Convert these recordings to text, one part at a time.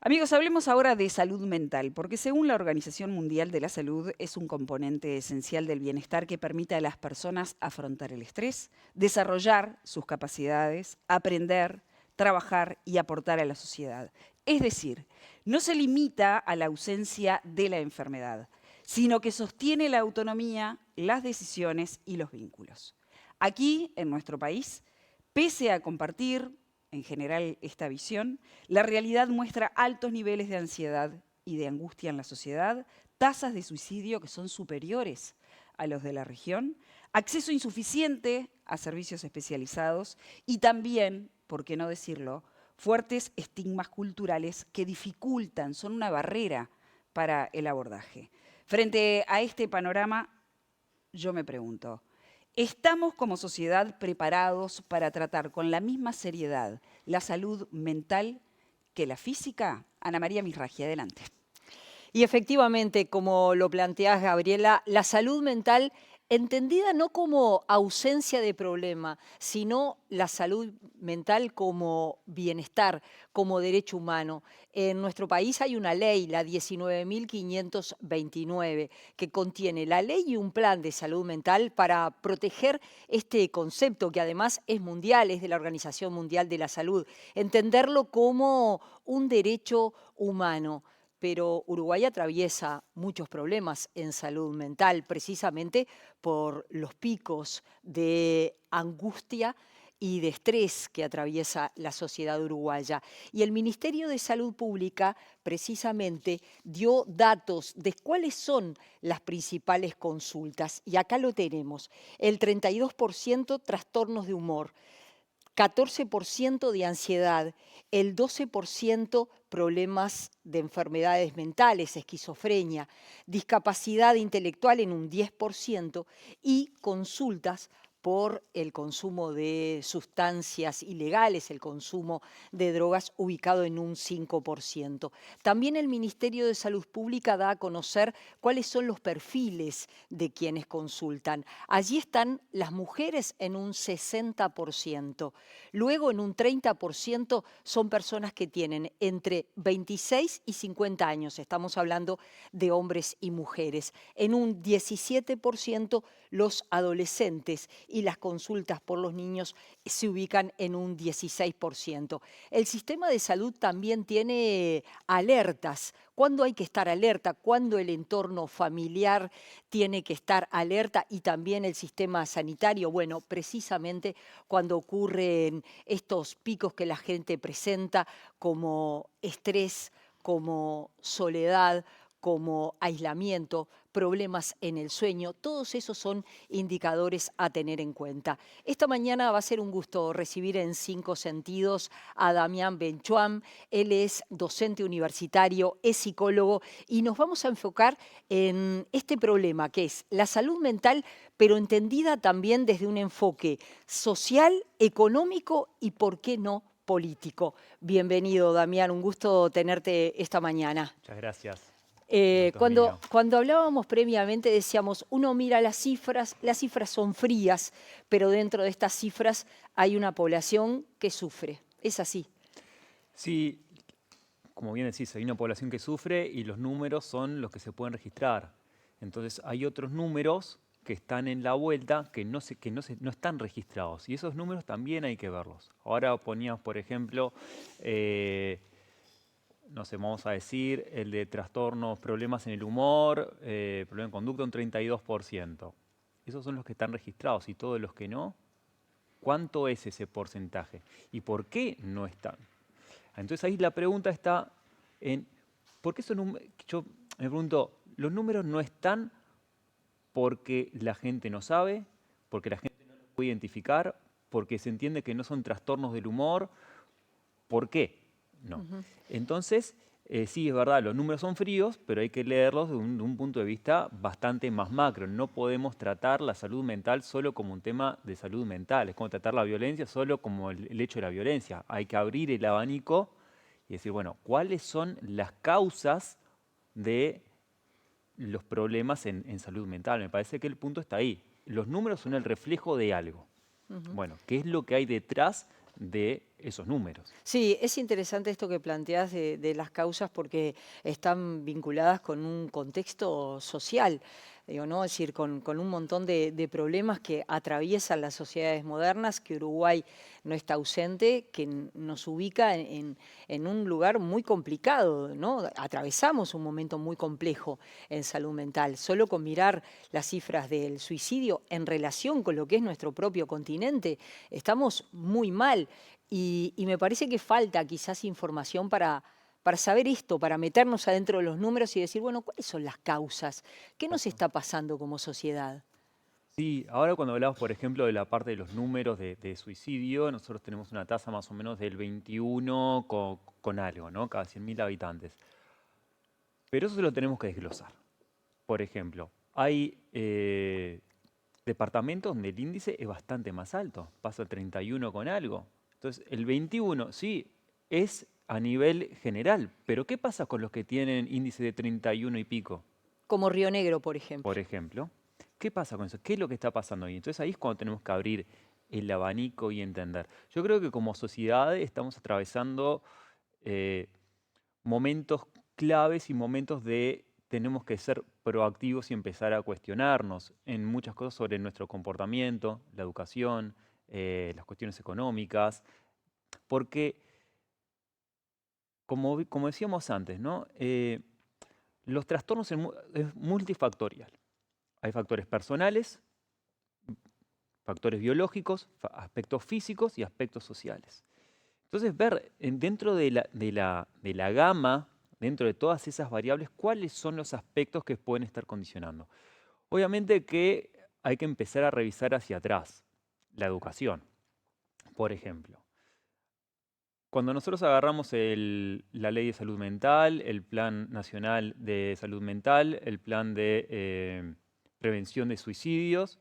Amigos, hablemos ahora de salud mental, porque según la Organización Mundial de la Salud es un componente esencial del bienestar que permite a las personas afrontar el estrés, desarrollar sus capacidades, aprender, trabajar y aportar a la sociedad. Es decir, no se limita a la ausencia de la enfermedad, sino que sostiene la autonomía, las decisiones y los vínculos. Aquí, en nuestro país, pese a compartir en general esta visión, la realidad muestra altos niveles de ansiedad y de angustia en la sociedad, tasas de suicidio que son superiores a los de la región, acceso insuficiente a servicios especializados y también, por qué no decirlo, fuertes estigmas culturales que dificultan, son una barrera para el abordaje. Frente a este panorama, yo me pregunto, ¿estamos como sociedad preparados para tratar con la misma seriedad la salud mental que la física? Ana María Misraji, adelante. Y efectivamente, como lo planteás, Gabriela, la salud mental, entendida no como ausencia de problema, sino la salud mental como bienestar, como derecho humano. En nuestro país hay una ley, la 19.529, que contiene la ley y un plan de salud mental para proteger este concepto, que además es mundial, es de la Organización Mundial de la Salud, entenderlo como un derecho humano. Pero Uruguay atraviesa muchos problemas en salud mental, precisamente por los picos de angustia y de estrés que atraviesa la sociedad uruguaya. Y el Ministerio de Salud Pública precisamente dio datos de cuáles son las principales consultas. Y acá lo tenemos, el 32% trastornos de humor, 14% de ansiedad, el 12% problemas de enfermedades mentales, esquizofrenia, discapacidad intelectual en un 10% y consultas por el consumo de sustancias ilegales, el consumo de drogas ubicado en un 5%. También el Ministerio de Salud Pública da a conocer cuáles son los perfiles de quienes consultan. Allí están las mujeres en un 60%. Luego, en un 30% son personas que tienen entre 26 y 50 años. Estamos hablando de hombres y mujeres. En un 17% los adolescentes y las consultas por los niños se ubican en un 16%. El sistema de salud también tiene alertas. ¿Cuándo hay que estar alerta? ¿Cuándo el entorno familiar tiene que estar alerta? Y también el sistema sanitario. Bueno, precisamente cuando ocurren estos picos que la gente presenta como estrés, como soledad, como aislamiento, problemas en el sueño, todos esos son indicadores a tener en cuenta. Esta mañana va a ser un gusto recibir en Cinco Sentidos a Damián Benchuam. Él es docente universitario, es psicólogo y nos vamos a enfocar en este problema que es la salud mental, pero entendida también desde un enfoque social, económico y, ¿por qué no?, político. Bienvenido, Damián, un gusto tenerte esta mañana. Muchas gracias, Cuando, Doctor. cuando hablábamos previamente decíamos, uno mira las cifras son frías, pero dentro de estas cifras hay una población que sufre. Es así. Sí, como bien decís, hay una población que sufre y los números son los que se pueden registrar. Entonces hay otros números que están en la vuelta no están registrados y esos números también hay que verlos. Ahora poníamos, por ejemplo, no sé, vamos a decir, el de trastornos, problemas en el humor, problema de conducta, un 32%. Esos son los que están registrados y todos los que no, ¿cuánto es ese porcentaje? ¿Y por qué no están? Entonces ahí la pregunta está en, ¿por qué yo me pregunto, los números no están porque la gente no sabe, porque la gente no los puede identificar, porque se entiende que no son trastornos del humor? ¿Por qué? No. Entonces, sí, es verdad, los números son fríos, pero hay que leerlos de un punto de vista bastante más macro. No podemos tratar la salud mental solo como un tema de salud mental. Es como tratar la violencia solo como el hecho de la violencia. Hay que abrir el abanico y decir, bueno, ¿cuáles son las causas de los problemas en salud mental? Me parece que el punto está ahí. Los números son el reflejo de algo. Bueno, ¿qué es lo que hay detrás de esos números. Sí, es interesante esto que planteas de las causas porque están vinculadas con un contexto social, digo, ¿no? Es decir, con un montón de problemas que atraviesan las sociedades modernas, que Uruguay no está ausente, que nos ubica en un lugar muy complicado, ¿no? Atravesamos un momento muy complejo en salud mental. Solo con mirar las cifras del suicidio en relación con lo que es nuestro propio continente, estamos muy mal. Y me parece que falta quizás información para saber esto, para meternos adentro de los números y decir, bueno, ¿cuáles son las causas? ¿Qué nos Exacto. está pasando como sociedad? Sí, ahora cuando hablamos, por ejemplo, de la parte de los números de suicidio, nosotros tenemos una tasa más o menos del 21 con algo, ¿no? Cada 100.000 habitantes. Pero eso se lo tenemos que desglosar. Por ejemplo, hay departamentos donde el índice es bastante más alto, pasa a 31 con algo. Entonces, el 21, sí, es a nivel general, pero ¿qué pasa con los que tienen índice de 31 y pico? Como Río Negro, por ejemplo. Por ejemplo, ¿qué pasa con eso? ¿Qué es lo que está pasando ahí? Entonces ahí es cuando tenemos que abrir el abanico y entender. Yo creo que como sociedad estamos atravesando eh, momentos claves y momentos de tenemos que ser proactivos y empezar a cuestionarnos en muchas cosas sobre nuestro comportamiento, la educación, las cuestiones económicas, porque como decíamos antes, ¿no? Los trastornos es multifactorial. Hay factores personales, factores biológicos, aspectos físicos y aspectos sociales. Entonces, ver dentro de la gama, dentro de todas esas variables, cuáles son los aspectos que pueden estar condicionando. Obviamente que hay que empezar a revisar hacia atrás la educación, por ejemplo. Cuando nosotros agarramos la Ley de Salud Mental, el Plan Nacional de Salud Mental, el Plan de Prevención de Suicidios,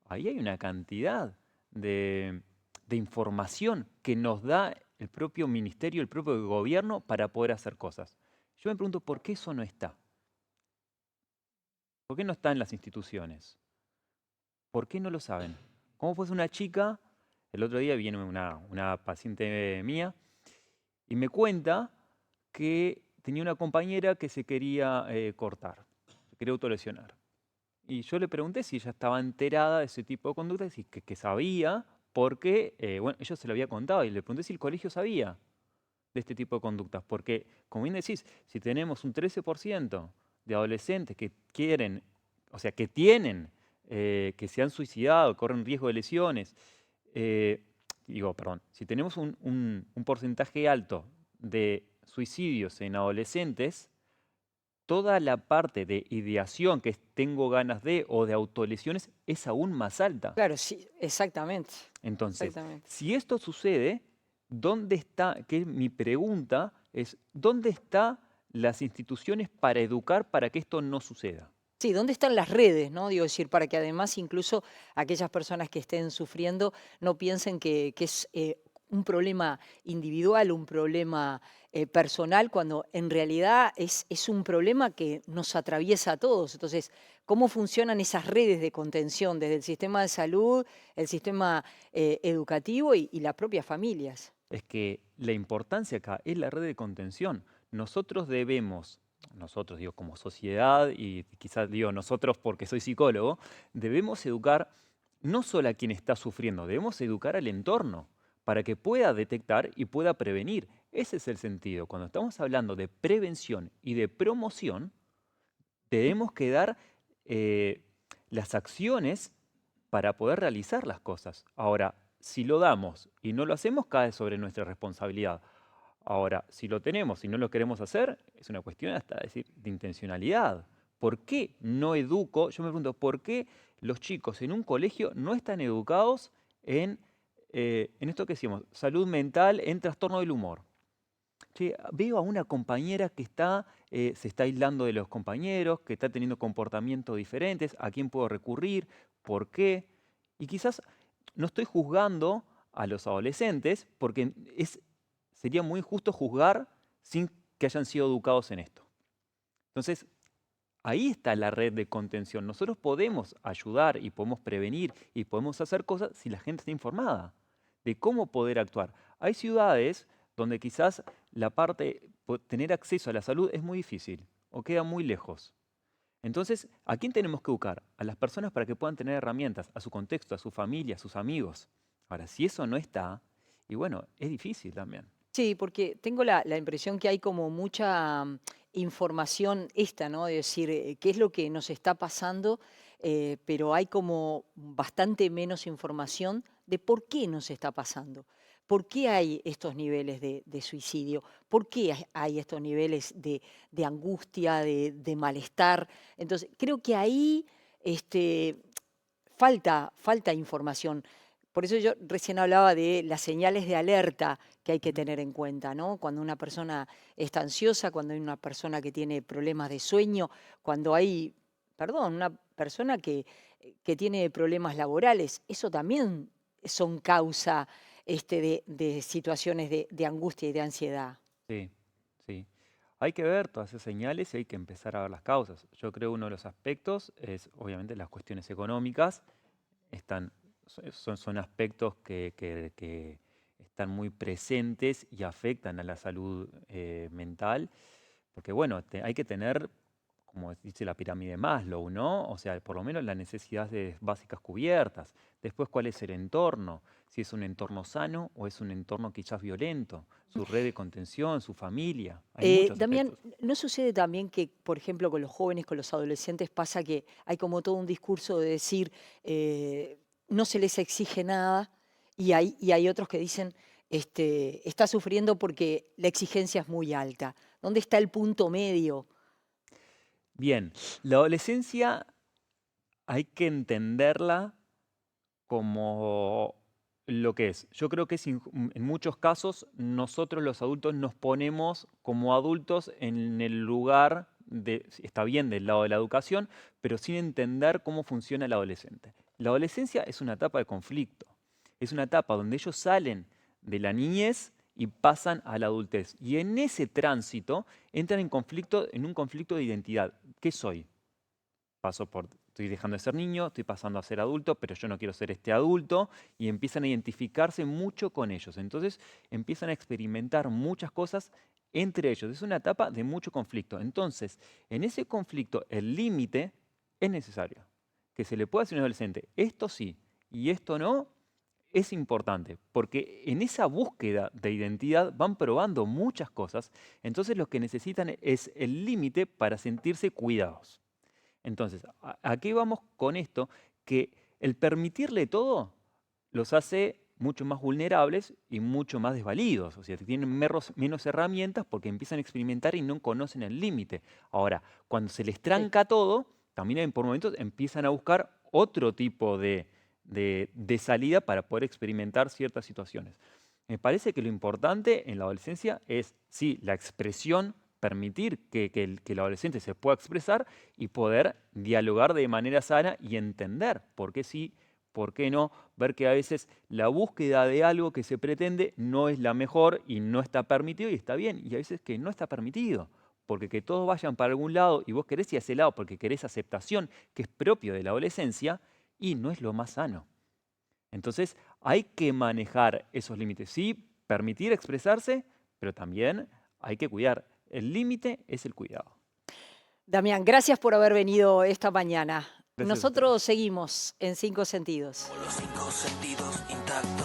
ahí hay una cantidad de, de información que nos da el propio ministerio, el propio gobierno para poder hacer cosas. Yo me pregunto, ¿por qué eso no está? ¿Por qué no está en las instituciones? ¿Por qué no lo saben? Como fuese una chica, el otro día viene una paciente mía y me cuenta que tenía una compañera que se quería cortar, se quería autolesionar. Y yo le pregunté si ella estaba enterada de ese tipo de conductas y que sabía, porque, bueno, ella se lo había contado y le pregunté si el colegio sabía de este tipo de conductas. Porque, como bien decís, si tenemos un 13% de adolescentes que quieren, o sea, que tienen, que se han suicidado, corren riesgo de lesiones, eh, perdón, si tenemos un porcentaje alto de suicidios en adolescentes, toda la parte de ideación, que es tengo ganas de, o de autolesiones, es aún más alta. Claro, sí, exactamente, Entonces, exactamente. si esto sucede, ¿dónde está? Que mi pregunta es, ¿dónde están las instituciones para educar para que esto no suceda? Sí, ¿dónde están las redes, no? Digo, decir, para que además incluso aquellas personas que estén sufriendo no piensen que es un problema individual, un problema personal, cuando en realidad es un problema que nos atraviesa a todos. Entonces, ¿cómo funcionan esas redes de contención desde el sistema de salud, el sistema educativo y las propias familias? Es que la importancia acá es la red de contención. Nosotros digo como sociedad, y quizás digo nosotros porque soy psicólogo, debemos educar no solo a quien está sufriendo, debemos educar al entorno para que pueda detectar y pueda prevenir. Ese es el sentido. Cuando estamos hablando de prevención y de promoción, debemos que dar eh, las acciones para poder realizar las cosas. Ahora, si lo damos y no lo hacemos, cae sobre nuestra responsabilidad. Ahora, si lo tenemos y no lo queremos hacer, es una cuestión hasta decir de intencionalidad. ¿Por qué no educo? Yo me pregunto, ¿por qué los chicos en un colegio no están educados en esto que decíamos, salud mental, en trastorno del humor? Che, veo a una compañera que se está aislando de los compañeros, que está teniendo comportamientos diferentes, ¿a quién puedo recurrir? ¿Por qué? Y quizás no estoy juzgando a los adolescentes porque sería muy injusto juzgar sin que hayan sido educados en esto. Entonces, ahí está la red de contención. Nosotros podemos ayudar y podemos prevenir y podemos hacer cosas si la gente está informada de cómo poder actuar. Hay ciudades donde quizás la parte, tener acceso a la salud es muy difícil o queda muy lejos. Entonces, ¿a quién tenemos que buscar? A las personas para que puedan tener herramientas, a su contexto, a su familia, a sus amigos. Ahora, si eso no está, y bueno, es difícil también. Sí, porque tengo la impresión que hay como mucha información esta, ¿no? De decir, qué es lo que nos está pasando, pero hay como bastante menos información de por qué nos está pasando. ¿Por qué hay estos niveles de suicidio? ¿Por qué hay estos niveles de angustia, de malestar? Entonces, creo que ahí falta información. Por eso yo recién hablaba de las señales de alerta que hay que tener en cuenta, ¿no? Cuando una persona está ansiosa, cuando hay una persona que tiene problemas de sueño, cuando hay, perdón, una persona que tiene problemas laborales, eso también son causa de situaciones de angustia y de ansiedad. Sí, sí. Hay que ver todas esas señales y hay que empezar a ver las causas. Yo creo que uno de los aspectos es obviamente las cuestiones económicas. Están, son aspectos que están muy presentes y afectan a la salud mental, porque bueno, hay que tener, como dice la pirámide de Maslow, ¿no? O sea, por lo menos las necesidades básicas cubiertas. Después, ¿cuál es el entorno? Si es un entorno sano o es un entorno quizás violento, su red de contención, su familia. Hay muchos Damián, aspectos. ¿no sucede también que, por ejemplo, con los jóvenes, con los adolescentes, pasa que hay como todo un discurso de decir, no se les exige nada, y hay otros que dicen, está sufriendo porque la exigencia es muy alta? ¿Dónde está el punto medio? Bien, la adolescencia hay que entenderla como lo que es. Yo creo que en muchos casos nosotros los adultos nos ponemos como adultos en el lugar de, está bien del lado de la educación, pero sin entender cómo funciona el adolescente. La adolescencia es una etapa de conflicto, es una etapa donde ellos salen de la niñez y pasan a la adultez. Y en ese tránsito entran en conflicto, en un conflicto de identidad. ¿Qué soy? Estoy dejando de ser niño, estoy pasando a ser adulto, pero yo no quiero ser este adulto, y empiezan a identificarse mucho con ellos. Entonces empiezan a experimentar muchas cosas entre ellos. Es una etapa de mucho conflicto. Entonces, en ese conflicto, el límite es necesario. Que se le pueda decir a un adolescente, esto sí y esto no, es importante, porque en esa búsqueda de identidad van probando muchas cosas. Entonces lo que necesitan es el límite para sentirse cuidados. Entonces, ¿a qué vamos con esto? Que el permitirle todo los hace mucho más vulnerables y mucho más desvalidos. O sea, tienen menos herramientas porque empiezan a experimentar y no conocen el límite. Ahora, cuando se les Sí. tranca todo, también por momentos empiezan a buscar otro tipo de salida para poder experimentar ciertas situaciones. Me parece que lo importante en la adolescencia es, sí, la expresión, permitir que el adolescente se pueda expresar y poder dialogar de manera sana y entender por qué sí, por qué no, ver que a veces la búsqueda de algo que se pretende no es la mejor y no está permitido y está bien, y a veces que no está permitido, porque que todos vayan para algún lado y vos querés ir a ese lado porque querés aceptación, que es propio de la adolescencia, y no es lo más sano. Entonces hay que manejar esos límites, sí, permitir expresarse, pero también hay que cuidar. El límite es el cuidado. Damián, gracias por haber venido esta mañana. Gracias a ustedes. Nosotros seguimos en Cinco Sentidos. Los cinco sentidos intactos.